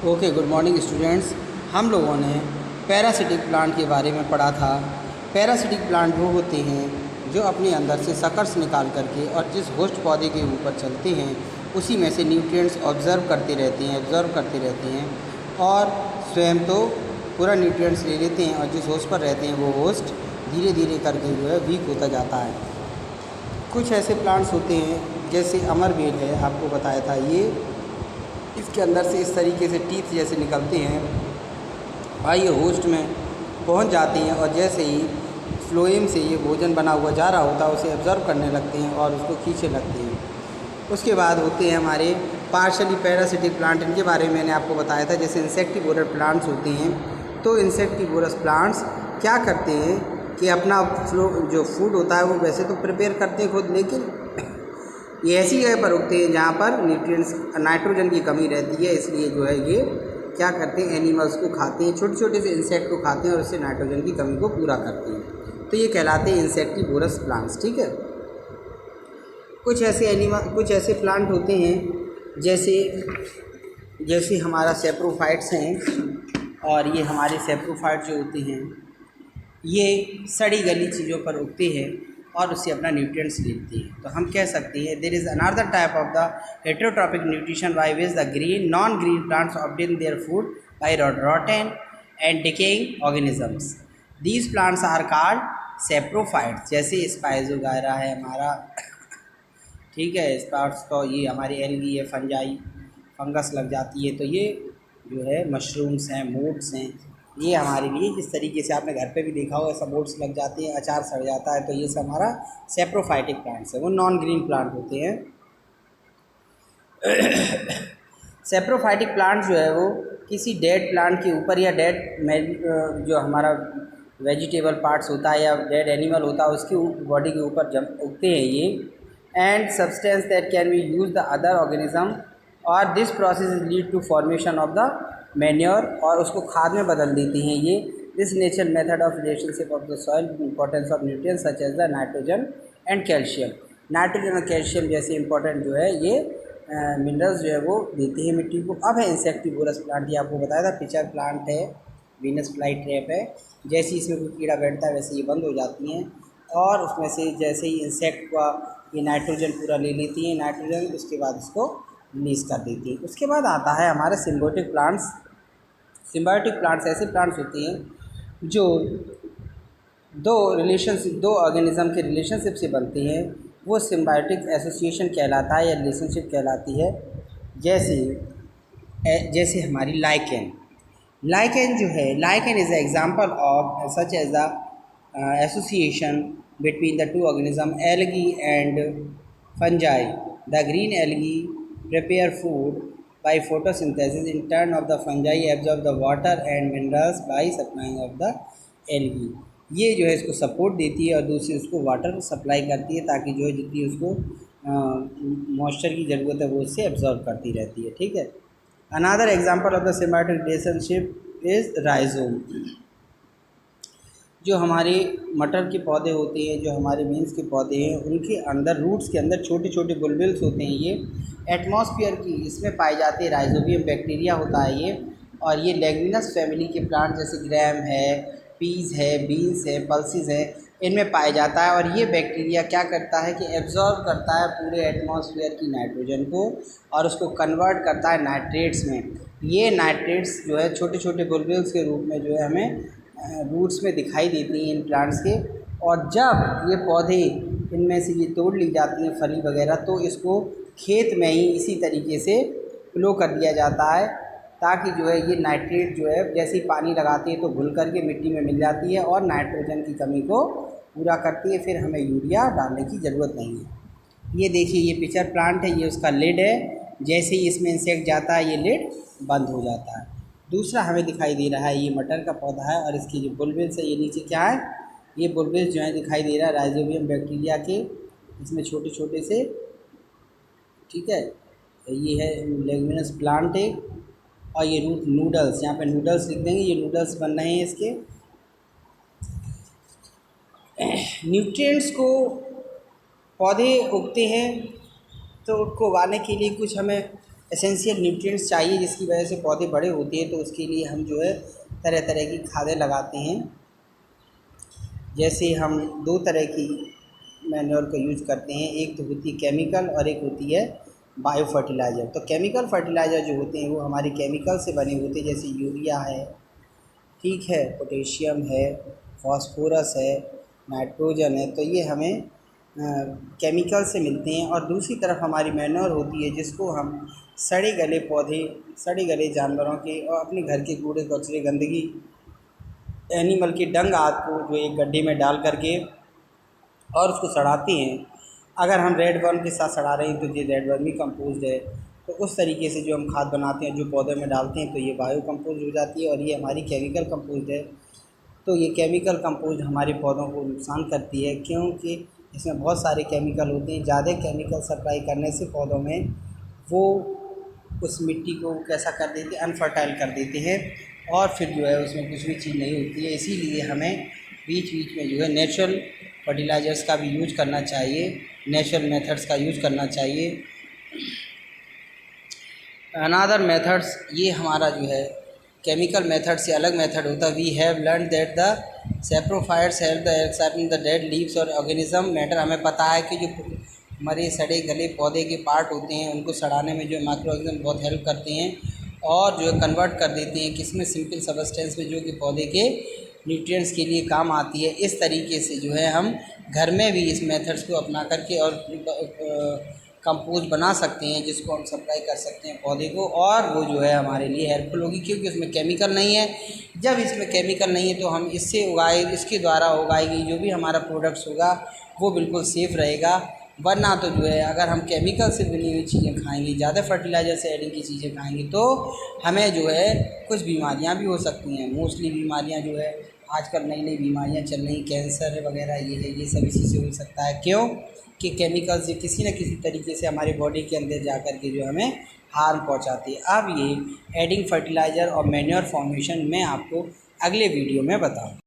Okay, good morning students. हम लोगों ने पैरासिटिक प्लांट के बारे में पढ़ा था। पैरासिटिक प्लांट वो होते हैं जो अपने अंदर से सकर्स निकाल करके और जिस होस्ट पौधे के ऊपर चलते हैं उसी में से न्यूट्रिएंट्स ऑब्जर्व करते रहते हैं और स्वयं तो पूरा न्यूट्रिएंट्स ले लेते हैं और जिस होस्ट पर रहते हैं वो होस्ट धीरे धीरे करके जो है वीक होता जाता है। कुछ ऐसे प्लांट्स होते हैं जैसे अमरबेल है, आपको बताया था, ये इसके अंदर से इस तरीके से टीथ जैसे निकलते हैं और ये होस्ट में पहुंच जाते हैं और जैसे ही फ्लोएम से ये भोजन बना हुआ जा रहा होता है उसे ऑब्जर्व करने लगते हैं और उसको खींचने लगते हैं। उसके बाद होते हैं हमारे पार्शली पैरासिटिक प्लांट। इनके बारे में मैंने आपको बताया था। जैसे इंसेक्टिवोरस प्लांट्स होते हैं, तो इंसेक्टिवोरस प्लांट्स क्या करते हैं कि अपना जो फूड होता है वो वैसे तो प्रिपेयर करते हैं खुद, लेकिन ये ऐसी जगह पर उगते हैं जहाँ पर न्यूट्रिएंट्स नाइट्रोजन की कमी रहती है। इसलिए जो है ये क्या करते हैं, एनिमल्स को खाते हैं, छोटे छोटे से इंसेक्ट को खाते हैं और उससे नाइट्रोजन की कमी को पूरा करते हैं। तो ये कहलाते हैं इंसेक्टिवोरस प्लांट्स। ठीक है। कुछ ऐसे प्लांट होते हैं जैसे हमारा सेप्रोफाइट्स हैं, और ये हमारे सेप्रोफाइट जो होते हैं ये सड़ी गली चीज़ों पर उगते हैं और उससे अपना न्यूट्रिएंट्स लेते हैं। तो हम कह सकते हैं there is another type of the heterotrophic nutrition by which the non green plants obtain their food by rotten and decaying organisms. These plants are called saprophytes. जैसे स्पाइजोगायरा है हमारा, ठीक है, स्पार्ट्स तो ये हमारी एल्गी है, फंजाई, फंगस लग जाती है, तो ये जो है मशरूम्स हैं, मोड्स हैं, ये हमारे लिए इस तरीके से आपने घर पे भी देखा हो, ऐसा मोड्स लग जाते हैं, अचार सड़ जाता है, तो ये सब हमारा सेप्रोफाइटिक प्लांट्स है, वो नॉन ग्रीन प्लांट होते हैं। सेप्रोफाइटिक प्लांट जो है वो किसी डेड प्लांट के ऊपर या डेड जो हमारा वेजिटेबल पार्ट्स होता है या डेड एनिमल होता है उसकी बॉडी के ऊपर उगते हैं ये। And substance that can be use the other organism और this process lead to formation of the manure, और उसको खाद में बदल देती हैं ये। This nature method of relationship of the soil importance of nutrients such as the nitrogen and calcium. Nitrogen और कैल्शियम जैसे इंपॉर्टेंट जो है ये मिनरल्स जो है वो देते हैं मिट्टी को। अब है इंसेक्टिवोरस प्लांट, ये आपको बताया था, पिचर प्लांट है, वीनस फ्लाई ट्रैप है। जैसे ही इसमें कोई कीड़ा बैठता है वैसे ये बंद हो जाती हैं और उसमें से जैसे ही इंसेक्ट का ये नाइट्रोजन पूरा ले लेती हैं, नाइट्रोजन, उसके बाद इसको रिलीज़ कर देती हैं। उसके बाद आता है हमारे सिम्बायोटिक प्लांट्स। सिम्बायोटिक प्लांट्स ऐसे प्लांट्स होते हैं जो दो ऑर्गेनिज्म के रिलेशनशिप से बनते हैं, वो सिम्बायोटिक एसोसिएशन कहलाता है या रिलेशनशिप कहलाती है। जैसे हमारी लाइकेन जो है, lichen is a example of such as the association between the two organism algae and fungi. The green algae prepare food by photosynthesis. In turn of the fungi absorb the water and minerals by supplying of the algae. ये जो है इसको support देती है और दूसरी उसको water supply करती है ताकि जो है जितनी उसको मॉइस्चर की ज़रूरत है वो उससे एब्जॉर्ब करती रहती है। ठीक है। Another example of the symbiotic relationship is rhizome. जो हमारे मटर के पौधे होते हैं, जो हमारे बीन्स के पौधे हैं, उनके अंदर रूट्स के अंदर छोटे छोटे बुलबुल्स होते हैं। ये एटमॉस्फेयर की इसमें पाए जाते हैं, राइजोबियम बैक्टीरिया होता है ये। और ये लेग्यूमिनस फैमिली के प्लांट जैसे ग्रैम है, पीज है, बीन्स है, पल्सिस है, इनमें पाया जाता है। और ये बैक्टीरिया क्या करता है कि एब्जॉर्ब करता है पूरे एटमॉस्फेयर की नाइट्रोजन को और उसको कन्वर्ट करता है नाइट्रेट्स में। ये नाइट्रेट्स जो है छोटे छोटे बुलबुल्स के रूप में जो है हमें रूट्स में दिखाई देती हैं इन प्लांट्स के। और जब ये पौधे इनमें से ये तोड़ ली जाती हैं फली वगैरह, तो इसको खेत में ही इसी तरीके से फ्लो कर दिया जाता है ताकि जो है ये नाइट्रेट जो है जैसे ही पानी लगाते हैं तो घुल करके मिट्टी में मिल जाती है और नाइट्रोजन की कमी को पूरा करती है। फिर हमें यूरिया डालने की ज़रूरत नहीं है। ये देखिए, ये पिचर प्लांट है, ये उसका लिड है, जैसे ही इसमें इंसेक्ट जाता है ये लिड बंद हो जाता है। दूसरा हमें दिखाई दे रहा है, ये मटर का पौधा है और इसकी जो बुलबुल्स है, ये नीचे क्या है, ये बुलबुल्स जो है दिखाई दे रहा है राइजोबियम बैक्टीरिया के, इसमें छोटे छोटे से। ठीक है, ये है लेग्यूमिनस प्लांट है और ये रूट नूडल्स, यहाँ पे नूडल्स लिख देंगे, ये नूडल्स बन रहे हैं इसके। न्यूट्रिएंट्स को पौधे उगते हैं तो उनको उगाने के लिए कुछ हमें एसेंशियल न्यूट्रिएंट्स चाहिए जिसकी वजह से पौधे बड़े होते हैं। तो उसके लिए हम जो है तरह तरह की खादें लगाते हैं। जैसे हम दो तरह की मैन्योर का यूज़ करते हैं, एक तो होती है केमिकल और एक होती है बायो फर्टिलाइज़र। तो केमिकल फर्टिलाइज़र जो होते हैं वो हमारे केमिकल से बने होते हैं, जैसे यूरिया है, ठीक है, पोटेशियम है, फास्फोरस है, नाइट्रोजन है। तो ये हमें केमिकल से मिलते हैं। और दूसरी तरफ हमारी मैन्योर होती है जिसको हम सड़े गले पौधे, सड़े गले जानवरों के और अपने घर के कूड़े कचरे, गंदगी, एनिमल के डंग आदि को जो एक गड्ढे में डाल करके और उसको सड़ाते हैं। अगर हम रेड वर्म के साथ सड़ा रहे हैं तो ये रेड वर्मी कंपोस्ट है। तो उस तरीके से जो हम खाद बनाते हैं, जो पौधे में डालते हैं, तो ये बायो कंपोस्ट हो जाती है और ये हमारी केमिकल कंपोस्ट है। तो ये केमिकल कंपोस्ट हमारे पौधों को नुकसान करती है, क्योंकि इसमें बहुत सारे केमिकल होते हैं। ज़्यादा केमिकल सप्लाई करने से पौधों में वो उस मिट्टी को कैसा कर देते हैं, अनफर्टाइल कर देते हैं और फिर जो है उसमें कुछ भी चीज़ नहीं होती है। इसीलिए हमें बीच बीच में जो है नेचुरल फर्टिलाइज़र्स का भी यूज करना चाहिए, नेचुरल मेथड्स का यूज करना चाहिए। अनदर मेथड्स, ये हमारा जो है केमिकल मेथड से अलग मेथड होता है। We have learn that the saprophytes help the accepting the dead leaves और ऑर्गेनिज्म मैटर। हमें पता है कि जो मरे सड़े गले पौधे के पार्ट होते हैं उनको सड़ाने में जो माइक्रो ऑर्गेनिज्म बहुत हेल्प करते हैं और जो है कन्वर्ट कर देते हैं किसमें, सिंपल सब्सटेंस में, जो कि पौधे के न्यूट्रिएंट्स के लिए काम आती है। इस तरीके से जो है हम घर में भी इस मेथड्स को अपना करके और कंपोस्ट बना सकते हैं, जिसको हम सप्लाई कर सकते हैं पौधे को, और वो जो है हमारे लिए हेल्पफुल होगी, क्योंकि उसमें केमिकल नहीं है। जब इसमें केमिकल नहीं है तो हम इससे उगाए, इसके द्वारा उगाएगी जो भी हमारा प्रोडक्ट्स होगा वो बिल्कुल सेफ़ रहेगा। वरना तो जो है अगर हम केमिकल से बनी हुई चीज़ें खाएंगे, ज़्यादा फर्टिलाइज़र से एडिंग की चीज़ें खाएंगे, तो हमें जो है कुछ बीमारियां भी हो सकती हैं। मोस्टली बीमारियां जो है आजकल नई नई बीमारियां चल रही, कैंसर वगैरह, ये है, ये सब इसी से हो सकता है। क्यों कि केमिकल से किसी न किसी तरीके से हमारे बॉडी के अंदर जा कर के जो हमें हार्म पहुंचाती है। अब ये एडिंग फर्टिलाइज़र और मैन्योर फॉर्मेशन मैं आपको अगले वीडियो में बताऊँ।